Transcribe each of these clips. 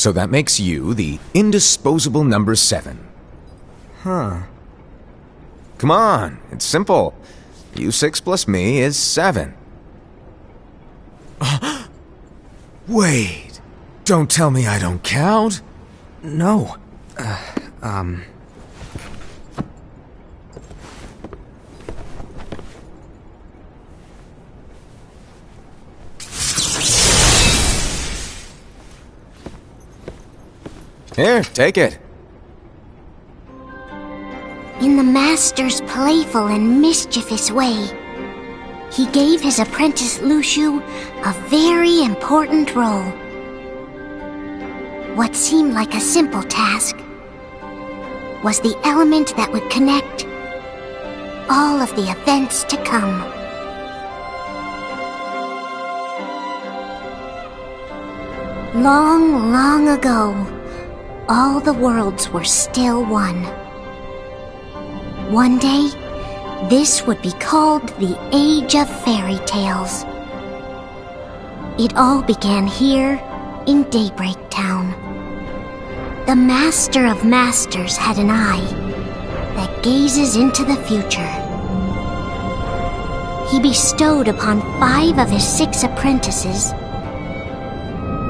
So that makes you the indisposable number 7. Huh. Come on, it's simple. You 6 plus me is 7. Wait, don't tell me I don't count? No. Here, take it. In the Master's playful and mischievous way, he gave his apprentice Luxu a very important role. What seemed like a simple task was the element that would connect all of the events to come. Long, long ago, all the worlds were still one. One day, this would be called the Age of Fairy Tales. It all began here in Daybreak Town. The Master of Masters had an eye that gazes into the future. He bestowed upon 5 of his 6 apprentices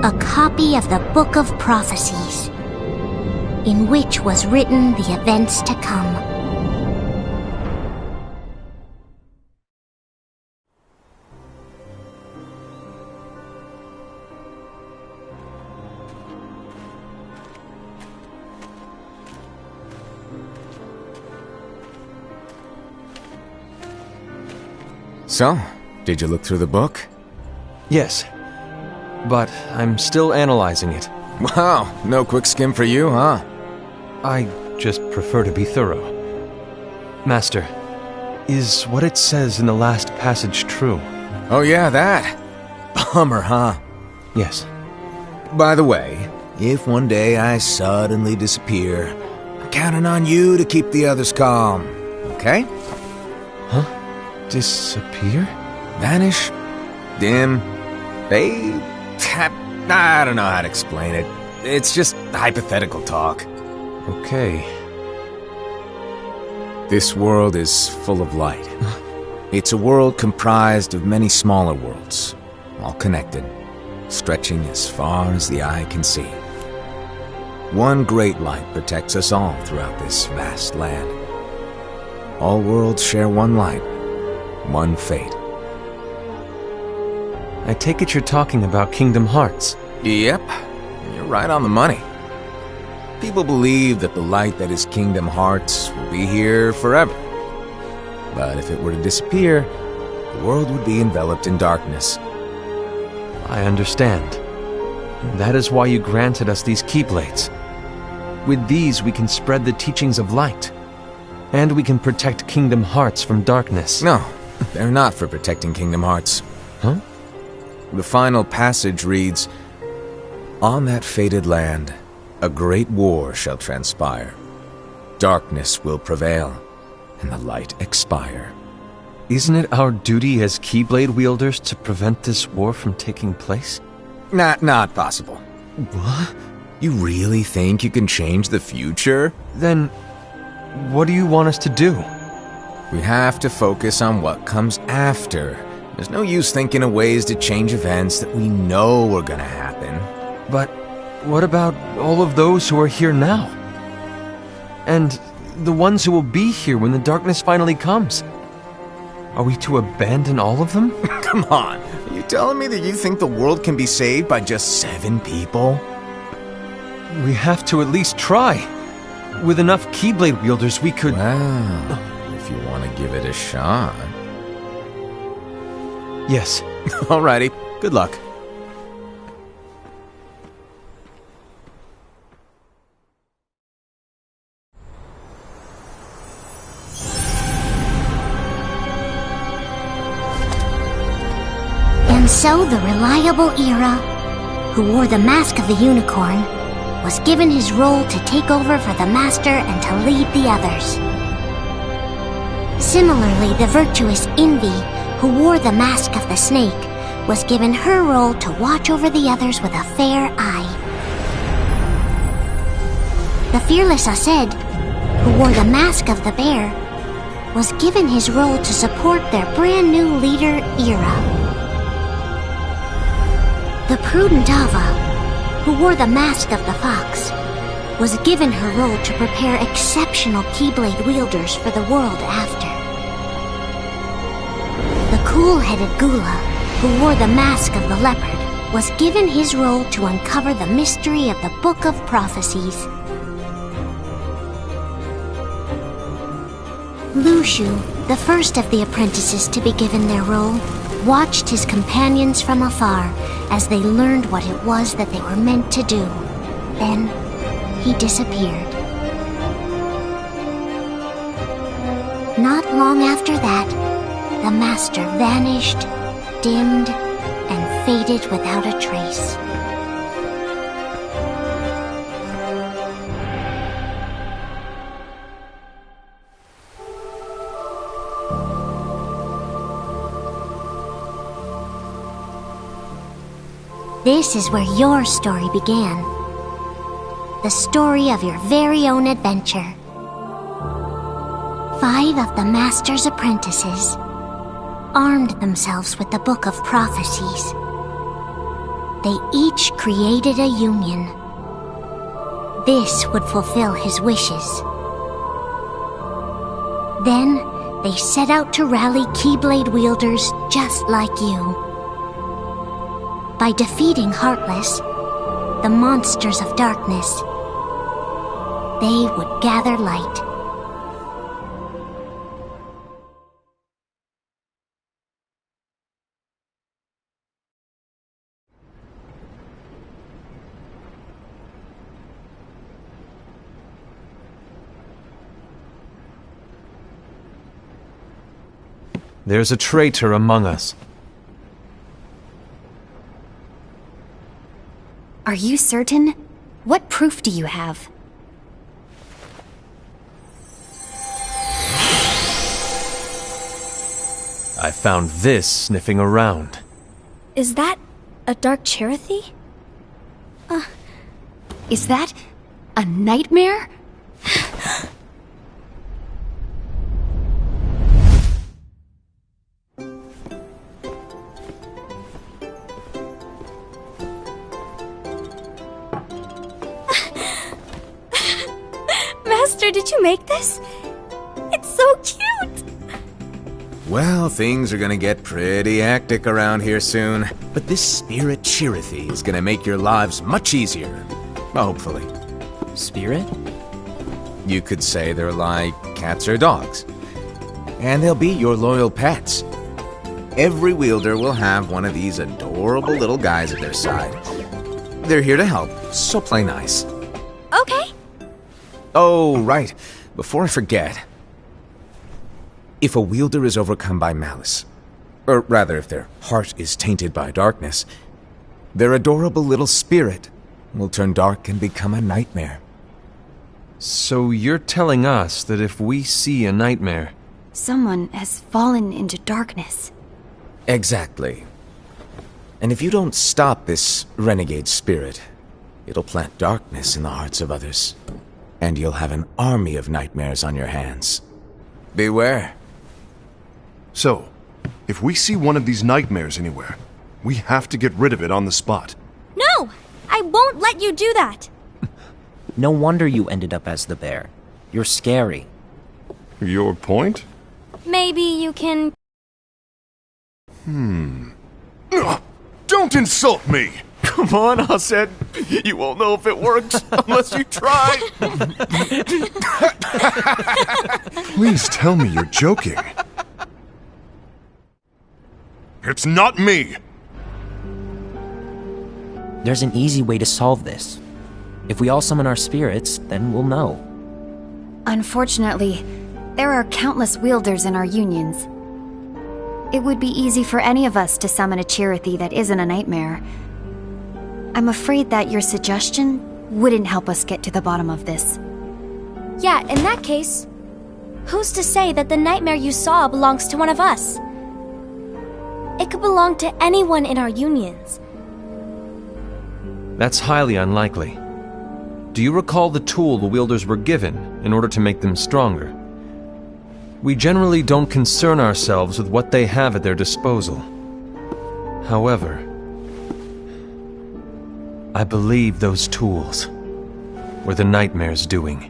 a copy of the Book of Prophecies, in which was written the events to come. So, did you look through the book? Yes. But I'm still analyzing it. Wow, no quick skim for you, huh? I just prefer to be thorough. Master, is what it says in the last passage true? Oh yeah, that. Bummer, huh? Yes. By the way, if one day I suddenly disappear, I'm counting on you to keep the others calm, okay? Huh? Disappear? Vanish? Dim? Fade? I don't know how to explain it. It's just hypothetical talk. Okay. This world is full of light. It's a world comprised of many smaller worlds, all connected, stretching as far as the eye can see. One great light protects us all throughout this vast land. All worlds share one light, one fate. I take it you're talking about Kingdom Hearts. Yep, you're right on the money. People believe that the light that is Kingdom Hearts will be here forever. But if it were to disappear, the world would be enveloped in darkness. I understand. That is why you granted us these Keyblades. With these, we can spread the teachings of light. And we can protect Kingdom Hearts from darkness. No, they're not for protecting Kingdom Hearts. Huh? The final passage reads, "On that fated land, a great war shall transpire. Darkness will prevail, and the light expire." Isn't it our duty as Keyblade wielders to prevent this war from taking place? Not possible. What? You really think you can change the future? Then, what do you want us to do? We have to focus on what comes after. There's no use thinking of ways to change events that we know are gonna happen. But what about all of those who are here now? And the ones who will be here when the darkness finally comes? Are we to abandon all of them? Come on, are you telling me that you think the world can be saved by just 7 people? We have to at least try. With enough Keyblade wielders, we could... Well, if you want to give it a shot. Yes. Alrighty, good luck. And so the reliable Era, who wore the mask of the unicorn, was given his role to take over for the Master and to lead the others. Similarly, the virtuous Envy, who wore the mask of the snake, was given her role to watch over the others with a fair eye. The fearless Aesed, who wore the mask of the bear, was given his role to support their brand new leader, Ira. The prudent Ava, who wore the mask of the fox, was given her role to prepare exceptional Keyblade wielders for the world after. The cool-headed Gula, who wore the mask of the leopard, was given his role to uncover the mystery of the Book of Prophecies. Lushu, the first of the apprentices to be given their role, watched his companions from afar as they learned what it was that they were meant to do. Then, he disappeared. Not long after that, the master vanished, dimmed, and faded without a trace. This is where your story began. The story of your very own adventure. 5 of the Master's apprentices armed themselves with the Book of Prophecies. They each created a union. This would fulfill his wishes. Then, they set out to rally Keyblade wielders just like you. By defeating Heartless, the monsters of darkness, they would gather light. There's a traitor among us. Are you certain? What proof do you have? I found this sniffing around. Is that a Dark Cherothy? Is that a nightmare? Master, did you make this? It's so cute! Well, things are gonna get pretty hectic around here soon. But this Spirit Cherothy is gonna make your lives much easier. Hopefully. Spirit? You could say they're like cats or dogs. And they'll be your loyal pets. Every wielder will have one of these adorable little guys at their side. They're here to help, so play nice. Okay. Oh, right. Before I forget. If a wielder is overcome by malice, or rather if their heart is tainted by darkness, their adorable little spirit will turn dark and become a nightmare. So you're telling us that if we see a nightmare... Someone has fallen into darkness. Exactly. And if you don't stop this renegade spirit, it'll plant darkness in the hearts of others. And you'll have an army of nightmares on your hands. Beware. So, if we see one of these nightmares anywhere, we have to get rid of it on the spot. No! I won't let you do that! No wonder you ended up as the bear. You're scary. Your point? Maybe you can... Don't insult me! Come on, Aesed. You won't know if it works unless you try. Please tell me you're joking. It's not me! There's an easy way to solve this. If we all summon our spirits, then we'll know. Unfortunately, there are countless wielders in our unions. It would be easy for any of us to summon a Cherothy that isn't a nightmare. I'm afraid that your suggestion wouldn't help us get to the bottom of this. Yeah, in that case, who's to say that the nightmare you saw belongs to one of us? It could belong to anyone in our unions. That's highly unlikely. Do you recall the tool the wielders were given in order to make them stronger? We generally don't concern ourselves with what they have at their disposal. However, I believe those tools were the Nightmare's doing.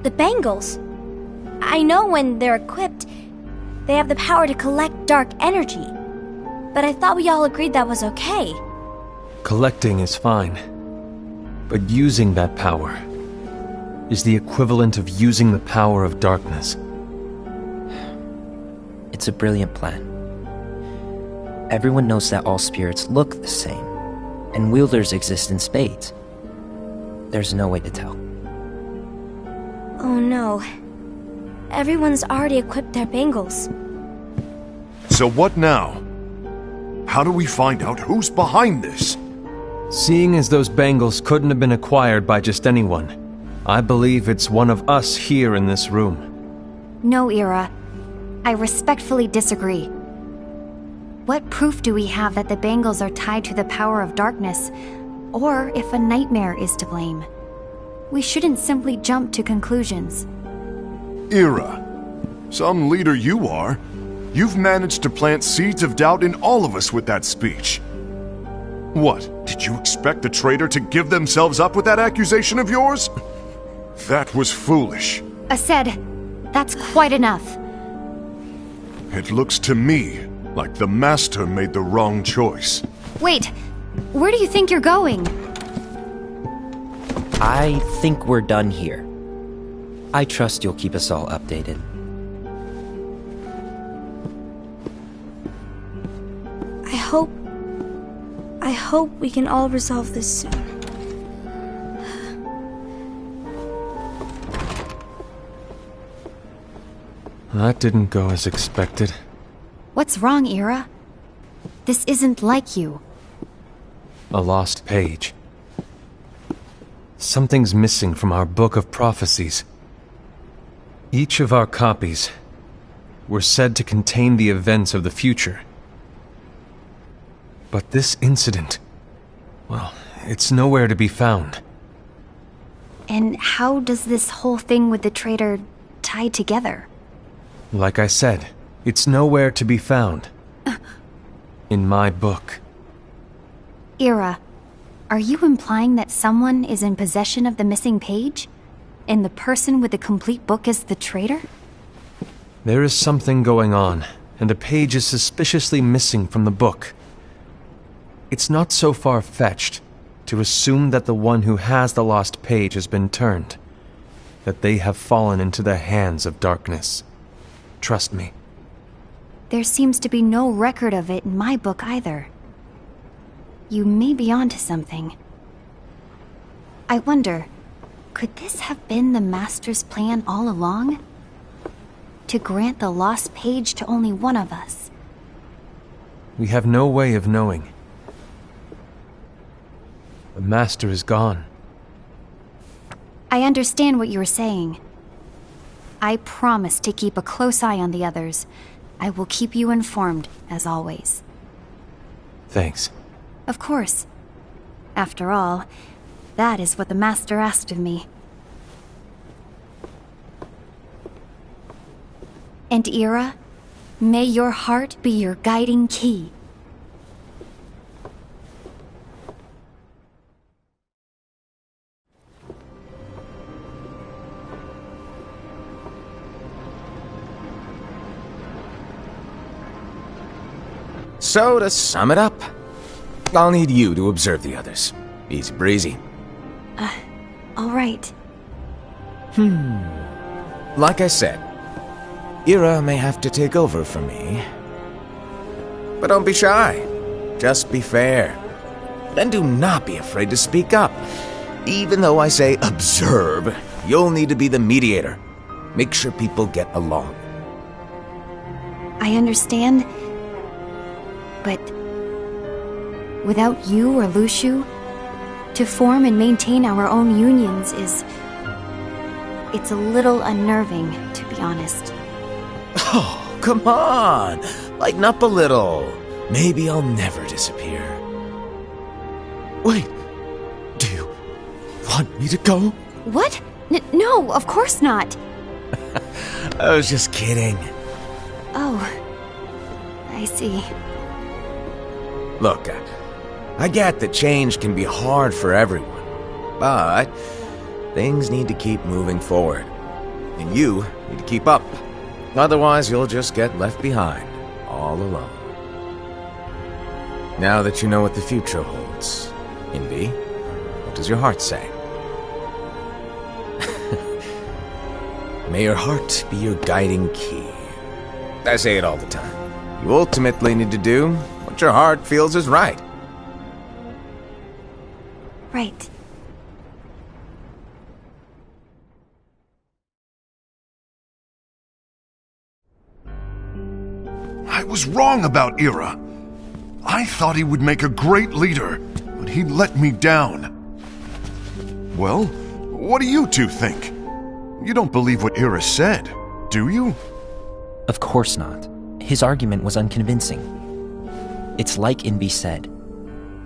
The bangles. I know when they're equipped, they have the power to collect dark energy. But I thought we all agreed that was okay. Collecting is fine, but using that power is the equivalent of using the power of darkness. It's a brilliant plan. Everyone knows that all spirits look the same, and wielders exist in spades. There's no way to tell. Oh no. Everyone's already equipped their bangles. So what now? How do we find out who's behind this? Seeing as those bangles couldn't have been acquired by just anyone, I believe it's one of us here in this room. No, Ira. I respectfully disagree. What proof do we have that the bangles are tied to the power of darkness, or if a nightmare is to blame? We shouldn't simply jump to conclusions. Ira, some leader you are. You've managed to plant seeds of doubt in all of us with that speech. What, did you expect the traitor to give themselves up with that accusation of yours? That was foolish. Aced, that's quite enough. It looks to me like the Master made the wrong choice. Wait, where do you think you're going? I think we're done here. I trust you'll keep us all updated. I hope we can all resolve this soon. That didn't go as expected. What's wrong, Ira? This isn't like you. A lost page. Something's missing from our book of prophecies. Each of our copies were said to contain the events of the future. But this incident, well, it's nowhere to be found. And how does this whole thing with the traitor tie together? Like I said, it's nowhere to be found. In my book. Ira, are you implying that someone is in possession of the missing page? And the person with the complete book is the traitor? There is something going on, and a page is suspiciously missing from the book. It's not so far-fetched to assume that the one who has the lost page has been turned, that they have fallen into the hands of darkness. Trust me. There seems to be no record of it in my book either. You may be onto something. I wonder, could this have been the Master's plan all along? To grant the lost page to only one of us? We have no way of knowing. The Master is gone. I understand what you're saying. I promise to keep a close eye on the others. I will keep you informed, as always. Thanks. Of course. After all, that is what the Master asked of me. And Ira, may your heart be your guiding key. So, to sum it up, I'll need you to observe the others. Easy breezy. All right. Like I said, Ira may have to take over for me. But don't be shy. Just be fair. And do not be afraid to speak up. Even though I say observe, you'll need to be the mediator. Make sure people get along. I understand. But without you or Luxu, to form and maintain our own unions it's a little unnerving, to be honest. Oh, come on! Lighten up a little. Maybe I'll never disappear. Wait, do you want me to go? What? No, of course not. I was just kidding. Oh, I see. Look, I get that change can be hard for everyone, but things need to keep moving forward. And you need to keep up. Otherwise, you'll just get left behind, all alone. Now that you know what the future holds, Envy, what does your heart say? May your heart be your guiding key. I say it all the time. You ultimately need to do what your heart feels is right. Right. I was wrong about Ira. I thought he would make a great leader, but he let me down. Well, what do you two think? You don't believe what Ira said, do you? Of course not. His argument was unconvincing. It's like Envy said.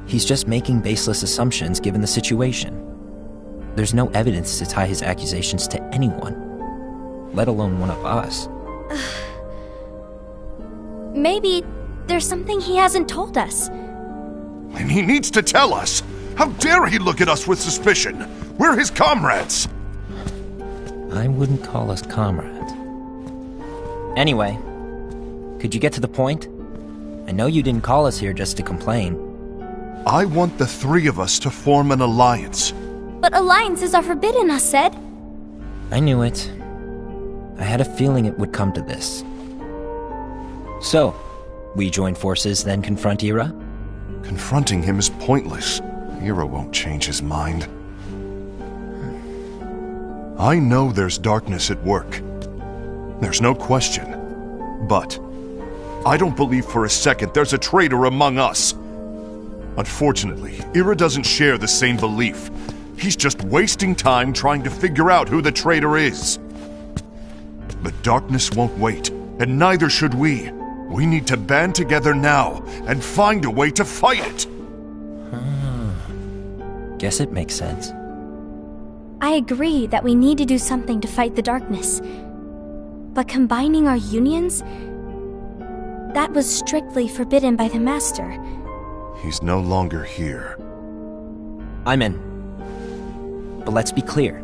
He's just making baseless assumptions given the situation. There's no evidence to tie his accusations to anyone, let alone one of us. Maybe there's something he hasn't told us. And he needs to tell us. How dare he look at us with suspicion? We're his comrades. I wouldn't call us comrades. Anyway, could you get to the point? I know you didn't call us here just to complain. I want the three of us to form an alliance. But alliances are forbidden, us said. I knew it. I had a feeling it would come to this. So, we join forces, then confront Ira? Confronting him is pointless. Ira won't change his mind. I know there's darkness at work. There's no question. But I don't believe for a second there's a traitor among us. Unfortunately, Ira doesn't share the same belief. He's just wasting time trying to figure out who the traitor is. But darkness won't wait, and neither should we. We need to band together now and find a way to fight it. Guess it makes sense. I agree that we need to do something to fight the darkness. But combining our unions? That was strictly forbidden by the Master. He's no longer here. I'm in. But let's be clear.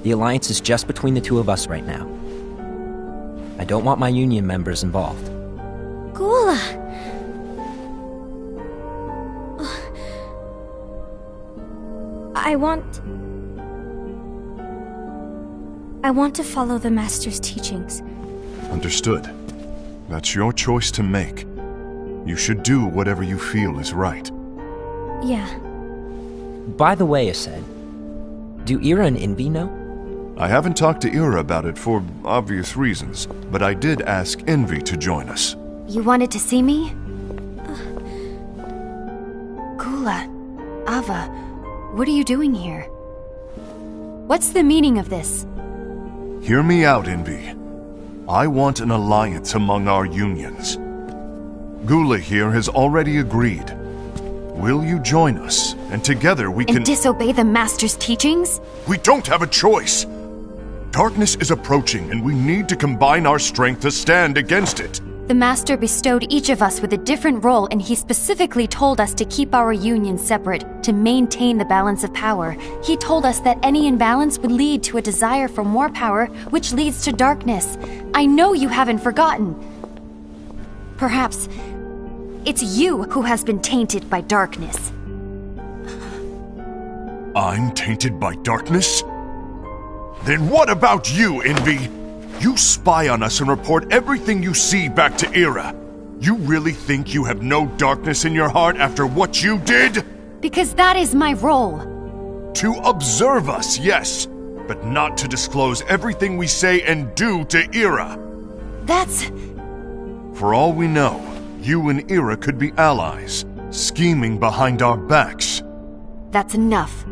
The alliance is just between the two of us right now. I don't want my union members involved. Gula! I want to follow the Master's teachings. Understood. That's your choice to make. You should do whatever you feel is right. Yeah. By the way, Aced, do Ira and Envy know? I haven't talked to Ira about it for obvious reasons, but I did ask Envy to join us. You wanted to see me? Gula, Ava, what are you doing here? What's the meaning of this? Hear me out, Envy. I want an alliance among our unions. Gula here has already agreed. Will you join us? And together we can... And disobey the Master's teachings? We don't have a choice! Darkness is approaching, and we need to combine our strength to stand against it. The Master bestowed each of us with a different role, and he specifically told us to keep our union separate, to maintain the balance of power. He told us that any imbalance would lead to a desire for more power, which leads to darkness. I know you haven't forgotten. Perhaps it's you who has been tainted by darkness. I'm tainted by darkness? Then what about you, Envy? You spy on us and report everything you see back to Ira. You really think you have no darkness in your heart after what you did? Because that is my role. To observe us, yes, but not to disclose everything we say and do to Ira. That's... For all we know, you and Ira could be allies, scheming behind our backs. That's enough.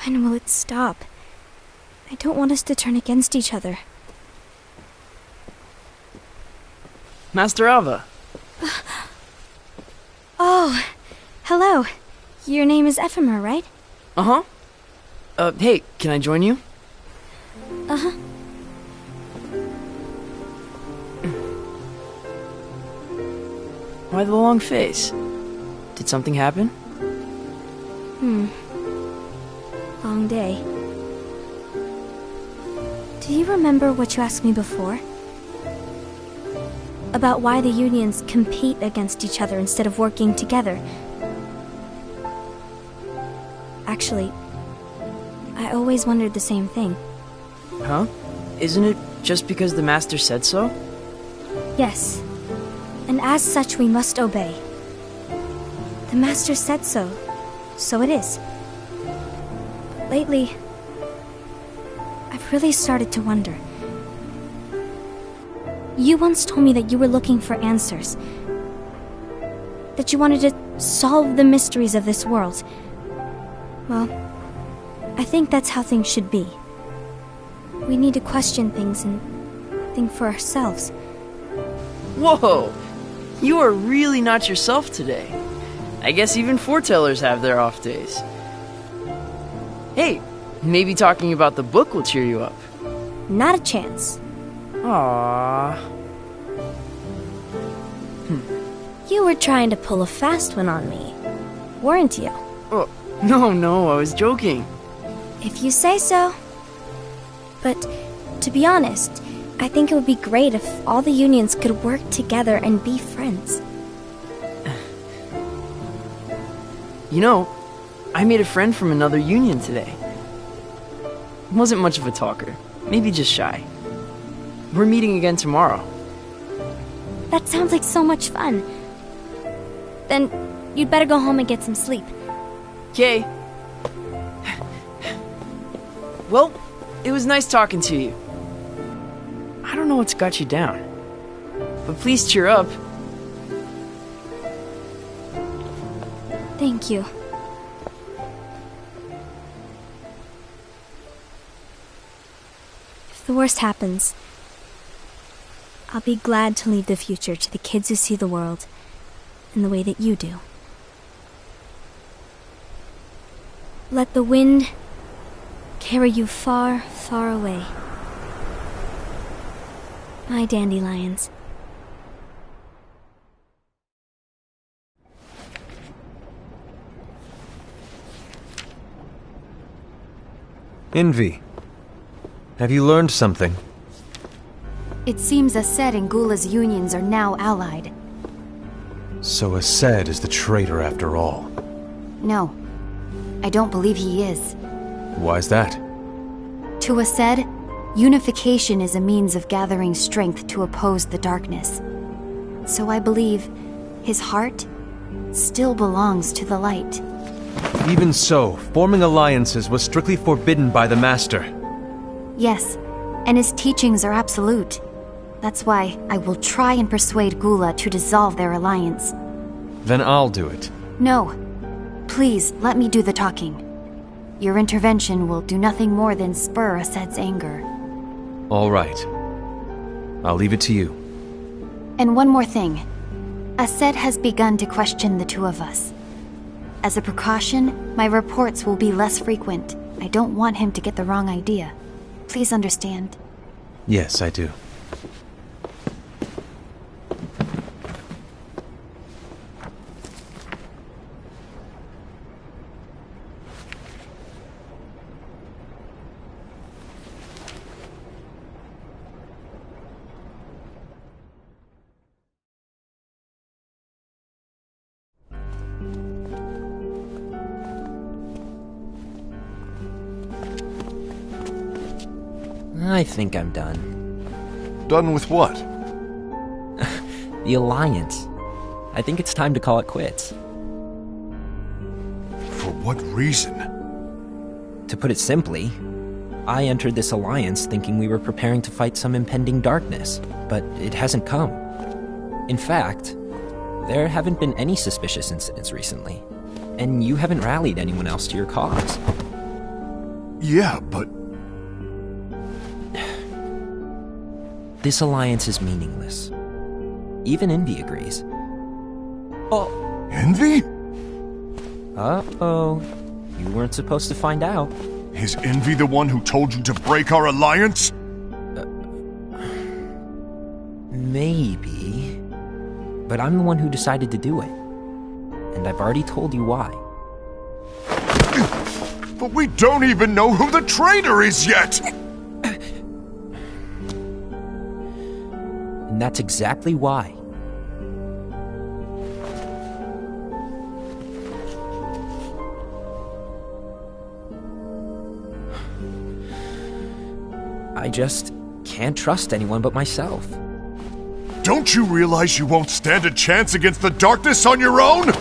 When will it stop? I don't want us to turn against each other. Master Alva. Oh, hello. Your name is Ephemer, right? Uh-huh. Hey, can I join you? Uh-huh. Why the long face? Did something happen? Long day. Do you remember what you asked me before? About why the unions compete against each other instead of working together. Actually, I always wondered the same thing. Huh? Isn't it just because the Master said so? Yes. And as such, we must obey. The Master said so, so it is. But lately, I've really started to wonder. You once told me that you were looking for answers. That you wanted to solve the mysteries of this world. Well, I think that's how things should be. We need to question things and think for ourselves. Whoa! You are really not yourself today. I guess even foretellers have their off days. Hey, maybe talking about the book will cheer you up. Not a chance. Aww. You were trying to pull a fast one on me, weren't you? Oh, no, I was joking. If you say so. But, to be honest, I think it would be great if all the unions could work together and be friends. You know, I made a friend from another union today. Wasn't much of a talker, maybe just shy. We're meeting again tomorrow. That sounds like so much fun. Then, you'd better go home and get some sleep. Okay. Well, it was nice talking to you. I don't know what's got you down, but please cheer up. Thank you. If the worst happens, I'll be glad to leave the future to the kids who see the world in the way that you do. Let the wind carry you far, far away. My dandelions. Envy. Have you learned something? It seems Aced and Gula's unions are now allied. So Aced is the traitor after all. No, I don't believe he is. Why's that? To Aced, unification is a means of gathering strength to oppose the darkness. So I believe his heart still belongs to the light. Even so, forming alliances was strictly forbidden by the Master. Yes, and his teachings are absolute. That's why I will try and persuade Gula to dissolve their alliance. Then I'll do it. No. Please, let me do the talking. Your intervention will do nothing more than spur Aced's anger. All right. I'll leave it to you. And one more thing. Aced has begun to question the two of us. As a precaution, my reports will be less frequent. I don't want him to get the wrong idea. Please understand. Yes, I do. I think I'm done. Done with what? The Alliance. I think it's time to call it quits. For what reason? To put it simply, I entered this alliance thinking we were preparing to fight some impending darkness, but it hasn't come. In fact, there haven't been any suspicious incidents recently, and you haven't rallied anyone else to your cause. Yeah, but... This alliance is meaningless. Even Envy agrees. Oh. Envy? Uh-oh. You weren't supposed to find out. Is Envy the one who told you to break our alliance? Maybe. But I'm the one who decided to do it. And I've already told you why. But we don't even know who the traitor is yet! And that's exactly why. I just can't trust anyone but myself. Don't you realize you won't stand a chance against the darkness on your own?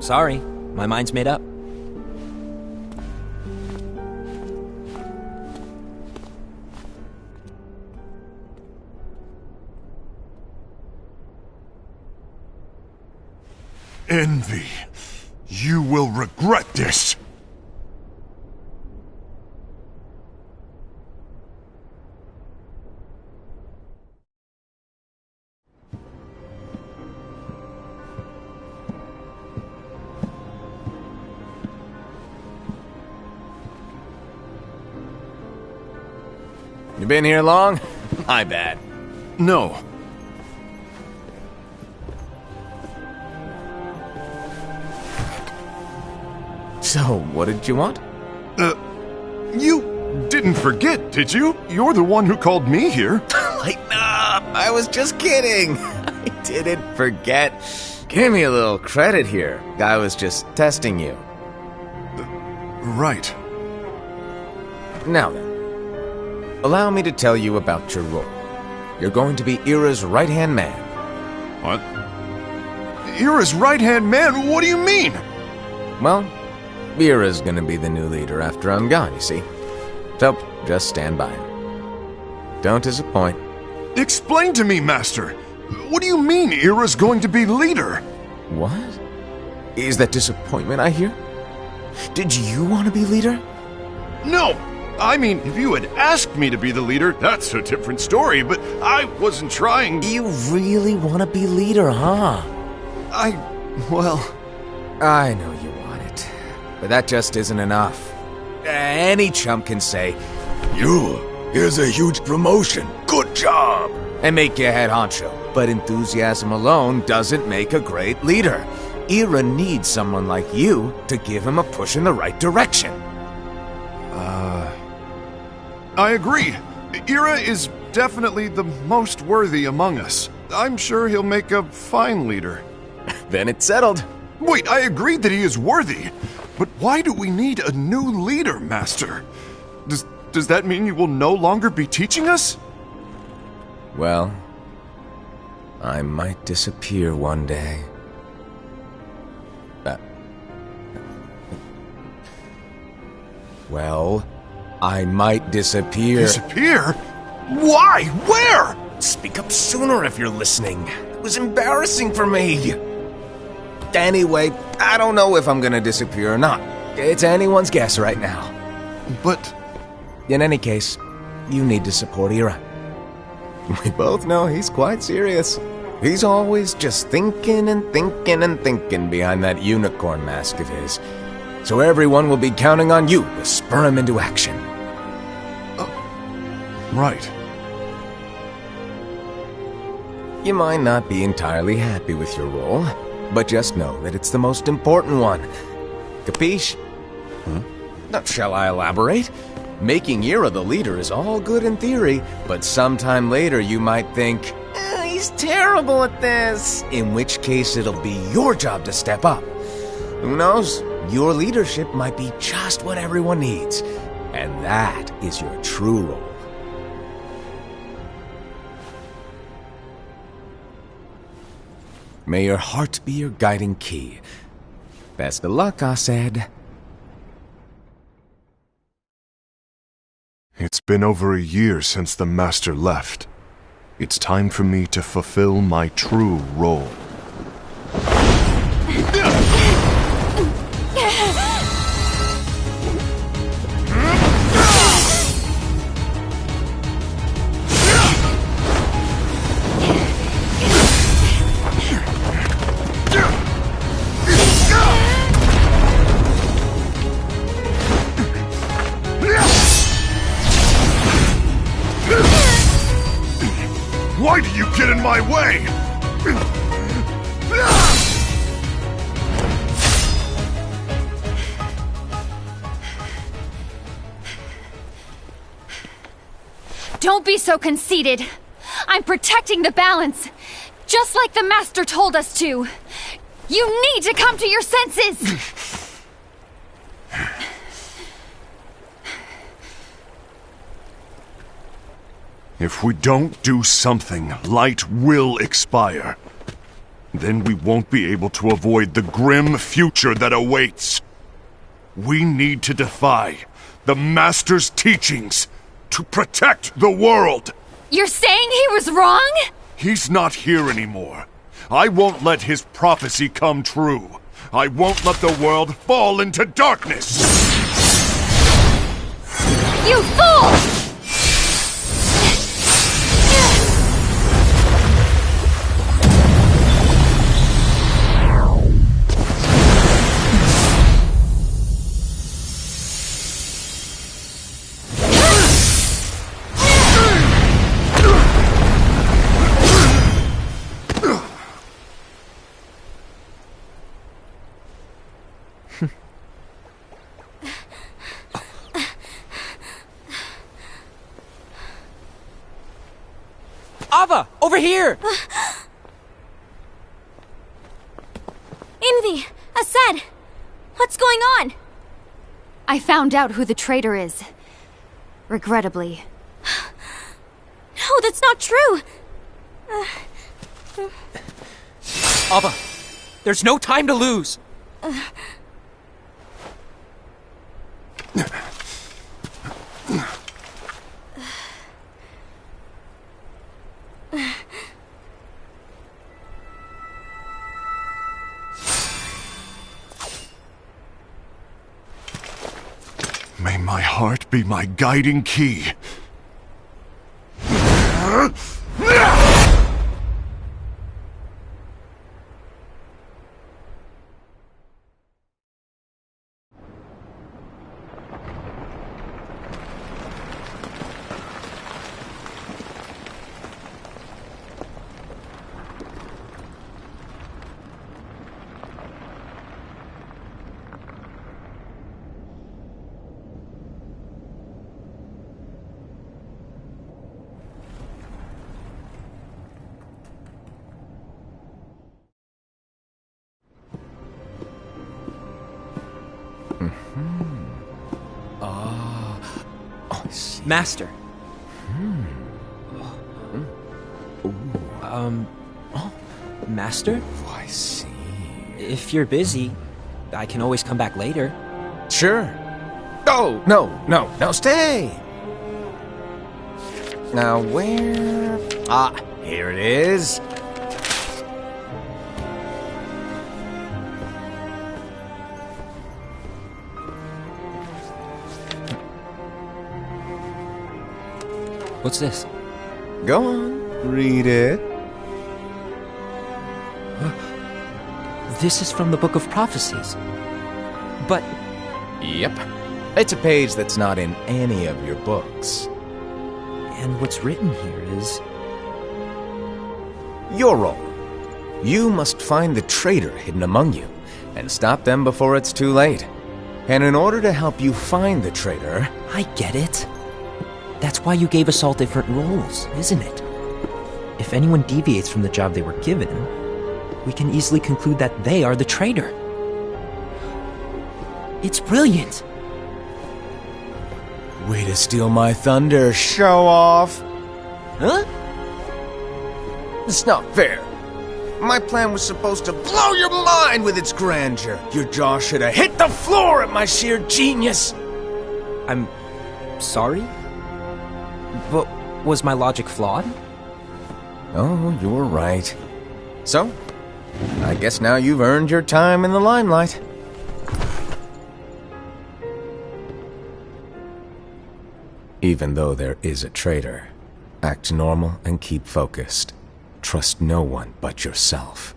Sorry, my mind's made up. Envy, you will regret this. You been here long? My bad. No. So, what did you want? You didn't forget, did you? You're the one who called me here. Lighten up! I was just kidding! I didn't forget. Give me a little credit here. I was just testing you. Right. Now then, allow me to tell you about your role. You're going to be Ira's right-hand man. What? Ira's right-hand man? What do you mean? Well, Ira's gonna be the new leader after I'm gone, you see. So, just stand by him. Don't disappoint. Explain to me, Master. What do you mean Ira's going to be leader? What? Is that disappointment I hear? Did you want to be leader? No! I mean, if you had asked me to be the leader, that's a different story, but I wasn't trying... You really want to be leader, huh? Well... I know you want it, but that just isn't enough. Any chump can say, here's a huge promotion, good job, and make you head honcho. But enthusiasm alone doesn't make a great leader. Ira needs someone like you to give him a push in the right direction. I agree. Ira is definitely the most worthy among us. I'm sure he'll make a fine leader. Then it's settled. Wait, I agreed that he is worthy. But why do we need a new leader, Master? Does that mean you will no longer be teaching us? Well, I might disappear one day. Well, I might disappear. Disappear? Why? Where? Speak up sooner if you're listening. It was embarrassing for me. Anyway, I don't know if I'm gonna disappear or not. It's anyone's guess right now. But... In any case, you need to support Ira. We both know he's quite serious. He's always just thinking and thinking and thinking behind that unicorn mask of his. So everyone will be counting on you to spur him into action. Right. You might not be entirely happy with your role, but just know that it's the most important one. Capiche? Now, shall I elaborate? Making Ira the leader is all good in theory, but sometime later you might think, he's terrible at this, in which case it'll be your job to step up. Who knows? Your leadership might be just what everyone needs, and that is your true role. May your heart be your guiding key. Best of luck, Asaad. It's been over a year since the Master left. It's time for me to fulfill my true role. Why do you get in my way? Don't be so conceited. I'm protecting the balance, just like the Master told us to. You need to come to your senses! If we don't do something, light will expire. Then we won't be able to avoid the grim future that awaits. We need to defy the Master's teachings to protect the world. You're saying he was wrong? He's not here anymore. I won't let his prophecy come true. I won't let the world fall into darkness. You fool! Ava! Over here! Envy! Aced! What's going on? I found out who the traitor is. Regrettably. No, that's not true! Ava! There's no time to lose! May my heart be my guiding key. Master. Master? Oh, I see. If you're busy, I can always come back later. Sure. Oh, no, stay! Now, where... Ah, here it is. What's this? Go on, read it. This is from the Book of Prophecies. But Yep. It's a page that's not in any of your books. and what's written here is... Your role. You must find the traitor hidden among you, and stop them before it's too late. And in order to help you find the traitor... I get it. That's why you gave us all different roles, isn't it? If anyone deviates from the job they were given, we can easily conclude that they are the traitor. It's brilliant. Way to steal my thunder, show off! Huh? It's not fair. My plan was supposed to blow your mind with its grandeur. Your jaw should have hit the floor at my sheer genius. I'm sorry? But was my logic flawed? Oh, you're right. So, I guess now you've earned your time in the limelight. Even though there is a traitor, act normal and keep focused. Trust no one but yourself.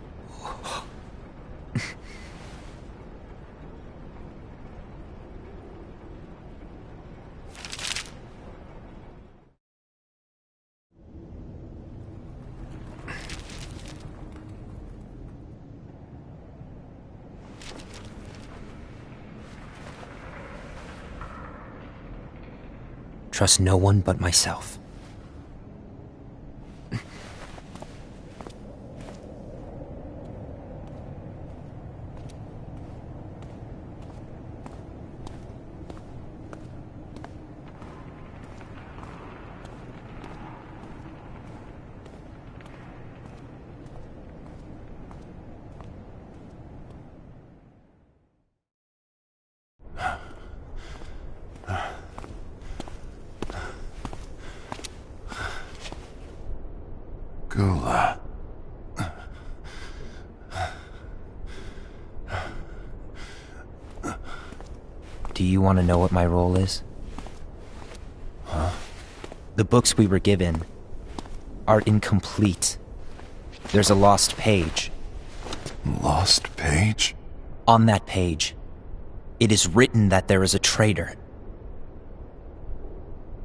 trust no one but myself. Gula. Do you want to know what my role is? Huh? The books we were given are incomplete. There's a lost page. Lost page? On that page, it is written that there is a traitor.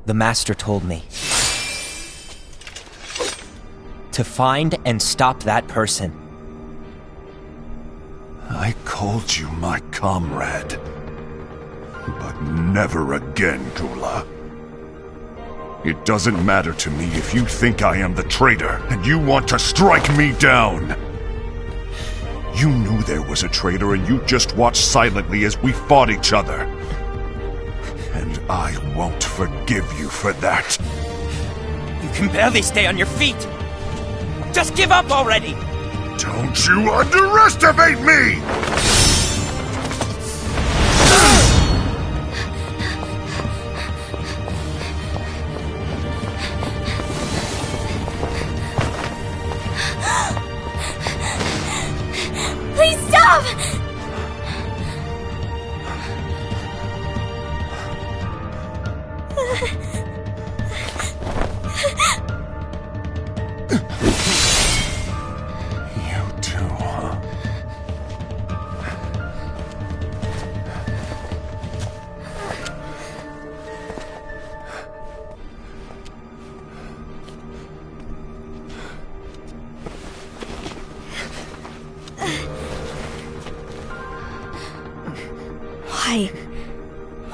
The Master told me to find and stop that person. I called you my comrade. But never again, Gula. It doesn't matter to me if you think I am the traitor and you want to strike me down. You knew there was a traitor and you just watched silently as we fought each other. And I won't forgive you for that. You can barely stay on your feet. Just give up already! Don't you underestimate me! Please stop! You too, huh?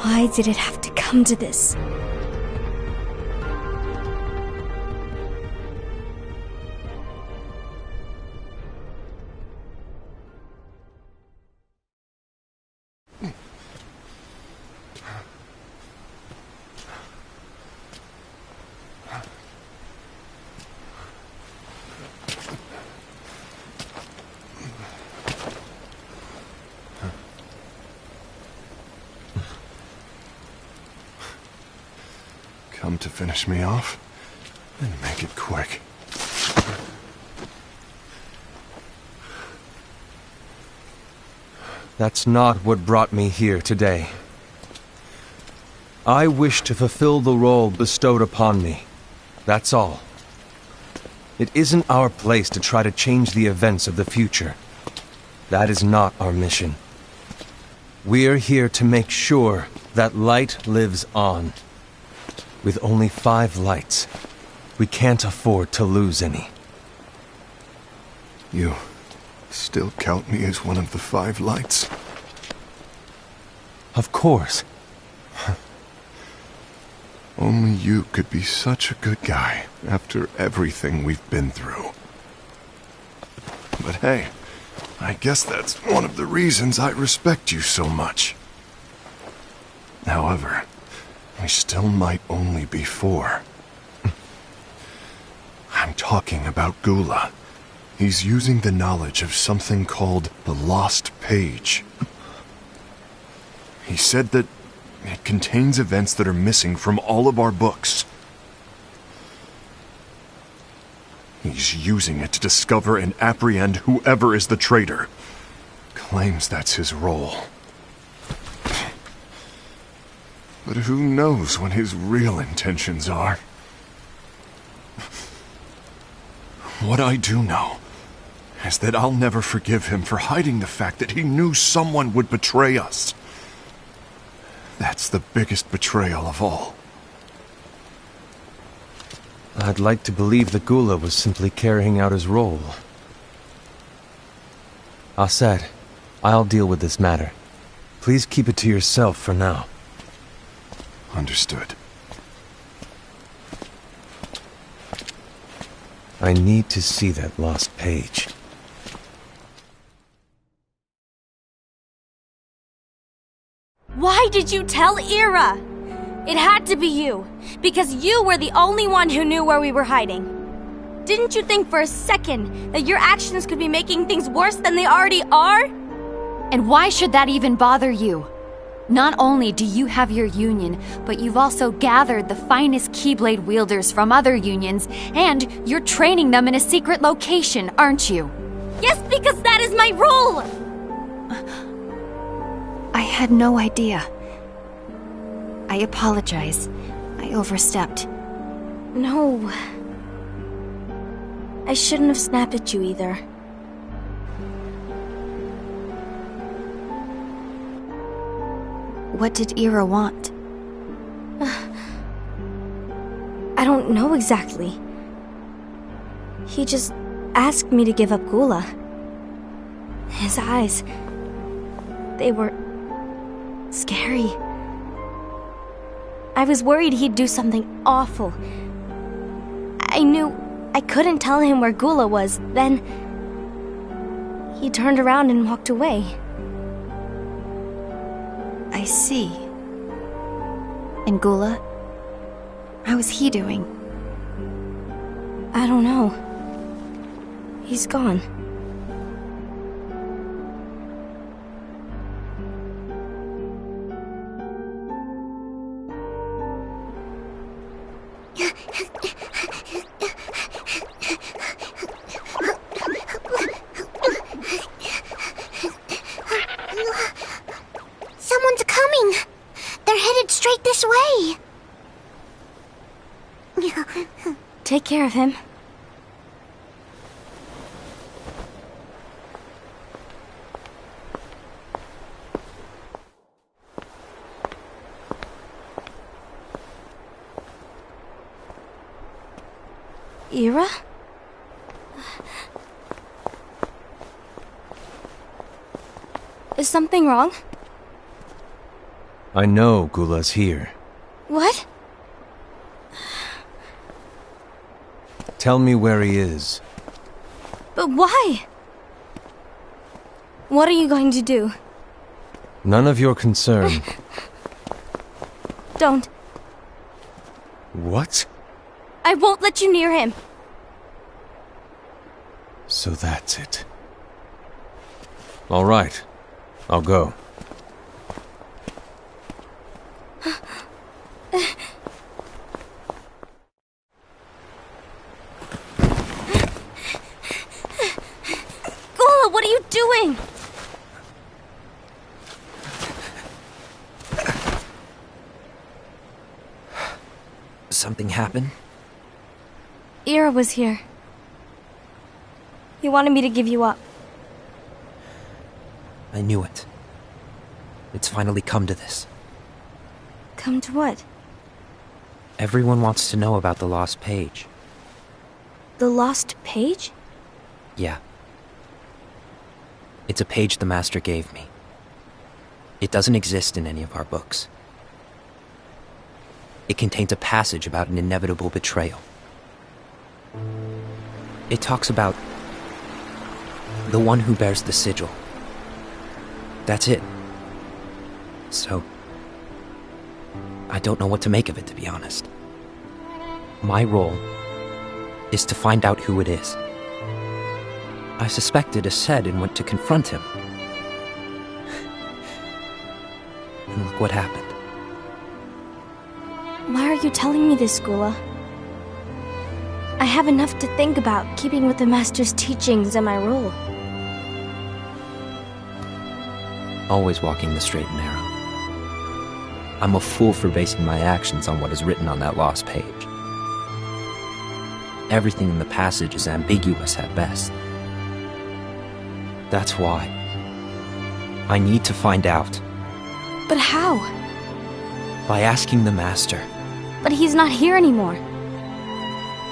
Why did it have to come to this? Come to finish me off? Then make it quick. That's not what brought me here today. I wish to fulfill the role bestowed upon me. That's all. It isn't our place to try to change the events of the future. That is not our mission. We're here to make sure that light lives on. With only 5 lights, we can't afford to lose any. You still count me as one of the 5 lights? Of course. Only you could be such a good guy after everything we've been through. But hey, I guess that's one of the reasons I respect you so much. However, we still might only be 4. I'm talking about Gula. He's using the knowledge of something called the Lost Page. He said that it contains events that are missing from all of our books. He's using it to discover and apprehend whoever is the traitor. Claims that's his role. But who knows what his real intentions are? What I do know is that I'll never forgive him for hiding the fact that he knew someone would betray us. That's the biggest betrayal of all. I'd like to believe that Gula was simply carrying out his role. Aset, I'll deal with this matter. Please keep it to yourself for now. Understood. I need to see that lost page. Why did you tell Ira? It had to be you, because you were the only one who knew where we were hiding. Didn't you think for a second that your actions could be making things worse than they already are? And why should that even bother you? Not only do you have your union, but you've also gathered the finest Keyblade wielders from other unions, and you're training them in a secret location, aren't you? Yes, because that is my role! I had no idea. I apologize. I overstepped. No. I shouldn't have snapped at you either. What did Ira want? I don't know exactly. He just asked me to give up Gula. His eyes... they were... scary. I was worried he'd do something awful. I knew I couldn't tell him where Gula was. Then... he turned around and walked away. I see. And Gula? How is he doing? I don't know. He's gone. Someone's coming! They're headed straight this way! Take care of him. Ira? Is something wrong? I know Gula's here. What? Tell me where he is. But why? What are you going to do? None of your concern. Don't. What? I won't let you near him. So that's it. All right. I'll go. Gula, what are you doing? Something happened? Ira was here. He wanted me to give you up. I knew it. It's finally come to this. Come to what? Everyone wants to know about the lost page. The lost page? Yeah. It's a page the Master gave me. It doesn't exist in any of our books. It contains a passage about an inevitable betrayal. It talks about the one who bears the sigil. That's it. So, I don't know what to make of it, to be honest. My role is to find out who it is. I suspected Aced and went to confront him. And look what happened. Why are you telling me this, Gula? I have enough to think about, keeping with the Master's teachings and my role. Always walking the straight and narrow. I'm a fool for basing my actions on what is written on that lost page. Everything in the passage is ambiguous at best. That's why I need to find out. But how? By asking the Master. But he's not here anymore.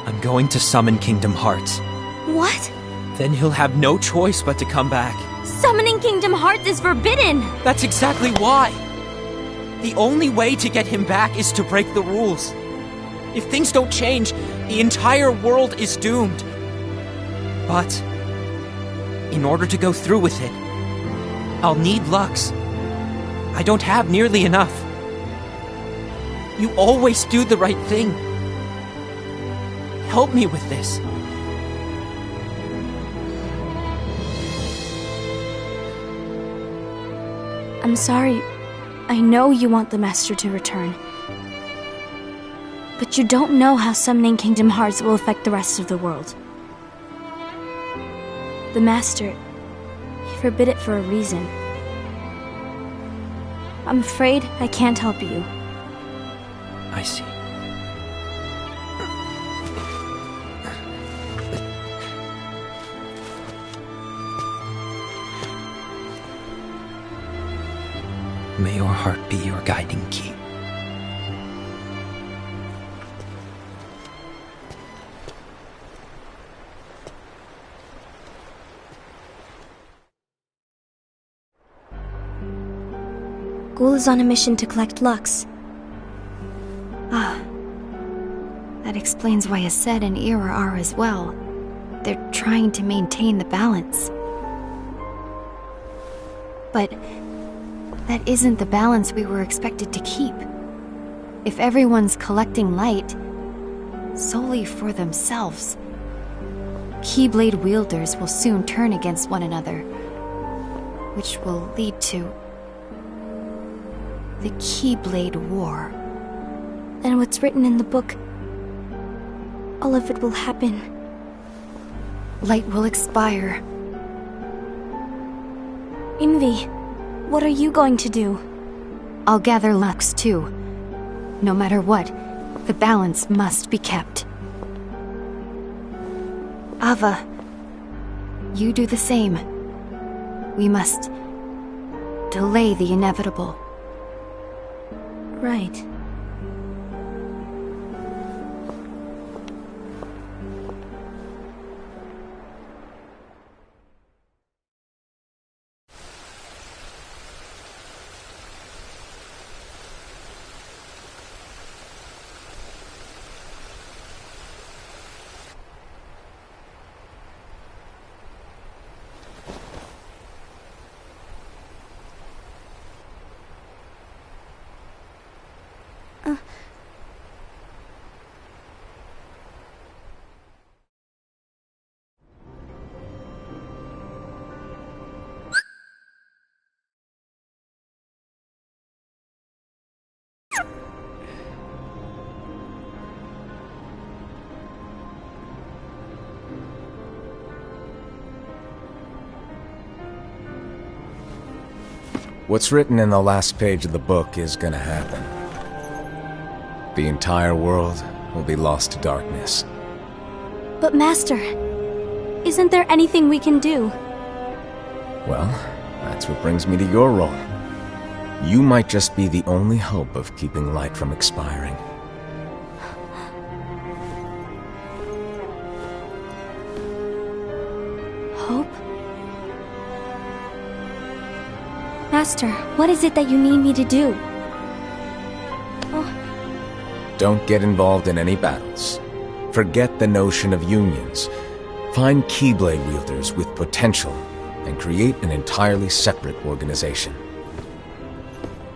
I'm going to summon Kingdom Hearts. What? Then he'll have no choice but to come back. Summoning Kingdom Hearts is forbidden! That's exactly why! The only way to get him back is to break the rules. If things don't change, the entire world is doomed. But in order to go through with it, I'll need Lux. I don't have nearly enough. You always do the right thing. Help me with this. I'm sorry. I know you want the Master to return. But you don't know how summoning Kingdom Hearts will affect the rest of the world. The Master, he forbid it for a reason. I'm afraid I can't help you. I see. May your heart be your guiding key. Ghoul is on a mission to collect Lux. Ah. That explains why Aced and Ira are as well. They're trying to maintain the balance. But that isn't the balance we were expected to keep. If everyone's collecting light solely for themselves, Keyblade wielders will soon turn against one another, which will lead to the Keyblade War. And what's written in the book, all of it will happen. Light will expire. Envy, what are you going to do? I'll gather Lux too. No matter what, the balance must be kept. Ava, you do the same. We must delay the inevitable. Right. What's written in the last page of the book is gonna happen. The entire world will be lost to darkness. But Master, isn't there anything we can do? Well, that's what brings me to your role. You might just be the only hope of keeping light from expiring. Hope? Master, what is it that you need me to do? Don't get involved in any battles. Forget the notion of unions. Find Keyblade wielders with potential and create an entirely separate organization.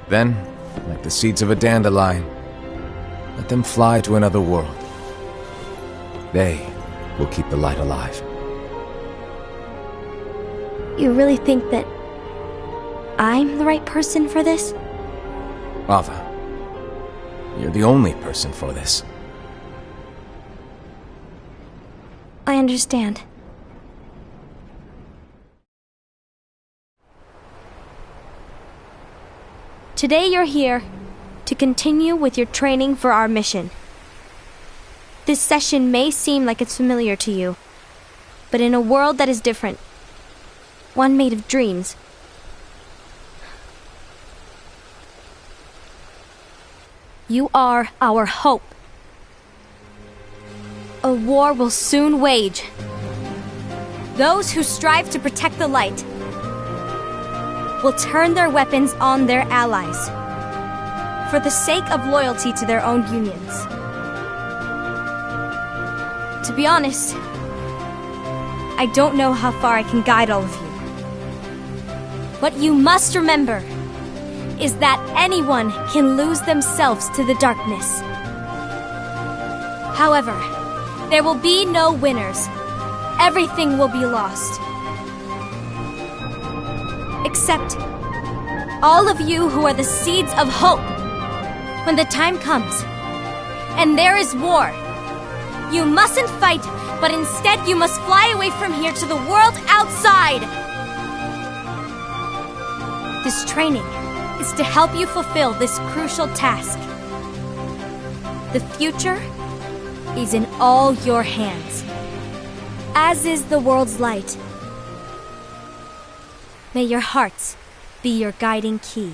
Then, like the seeds of a dandelion, let them fly to another world. They will keep the light alive. You really think that I'm the right person for this? Ava, you're the only person for this. I understand. Today you're here to continue with your training for our mission. This session may seem like it's familiar to you, but in a world that is different, one made of dreams, you are our hope. A war will soon wage. Those who strive to protect the light will turn their weapons on their allies for the sake of loyalty to their own unions. To be honest, I don't know how far I can guide all of you. What you must remember is that anyone can lose themselves to the darkness. However, there will be no winners. Everything will be lost. Except all of you who are the seeds of hope. When the time comes, and there is war, you mustn't fight, but instead you must fly away from here to the world outside. This training is to help you fulfill this crucial task. The future is in all your hands, as is the world's light. May your hearts be your guiding key.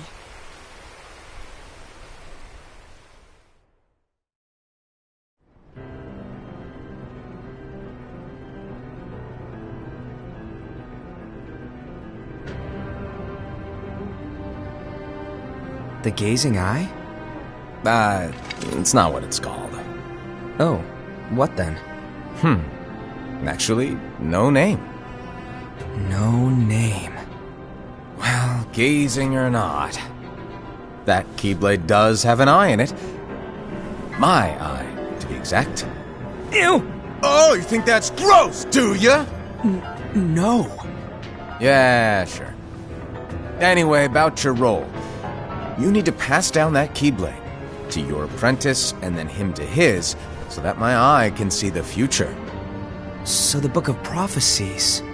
The gazing eye? It's not what it's called. Oh, what then? Actually, no name. No name. Well, gazing or not, that Keyblade does have an eye in it. My eye, to be exact. Ew! Oh, you think that's gross, do ya? No. Yeah, sure. Anyway, about your role. You need to pass down that Keyblade to your apprentice and then him to his, so that my eye can see the future. So the Book of Prophecies...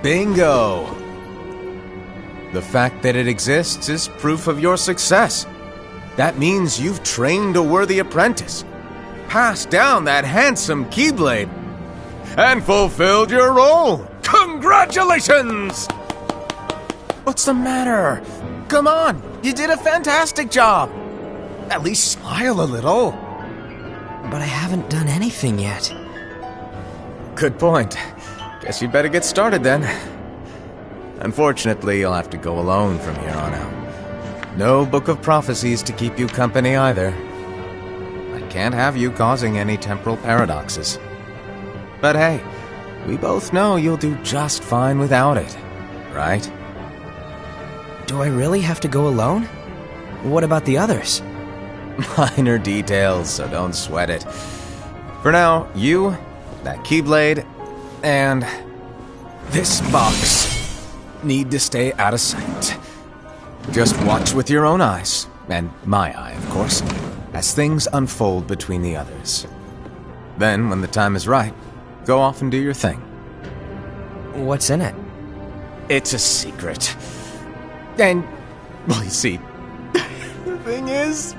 Bingo! The fact that it exists is proof of your success. That means you've trained a worthy apprentice, passed down that handsome Keyblade, and fulfilled your role. Congratulations! What's the matter? Come on, you did a fantastic job. At least smile a little. But I haven't done anything yet. Good point. Guess you'd better get started then. Unfortunately, you'll have to go alone from here on out. No Book of Prophecies to keep you company either. I can't have you causing any temporal paradoxes. But hey, we both know you'll do just fine without it, right? Do I really have to go alone? What about the others? Minor details, so don't sweat it. For now, you, that Keyblade, and this box need to stay out of sight. Just watch with your own eyes, and my eye, of course, as things unfold between the others. Then, when the time is right, go off and do your thing. What's in it? It's a secret. And, well, you see, the thing is,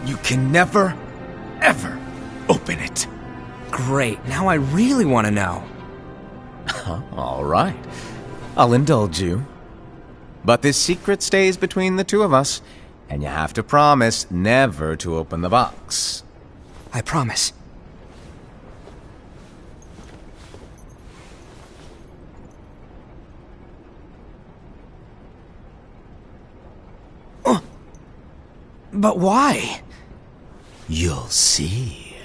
you can never, ever open it. Great, now I really want to know. All right. I'll indulge you. But this secret stays between the two of us, and you have to promise never to open the box. I promise. But why? You'll see.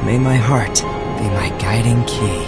May my heart be my guiding key.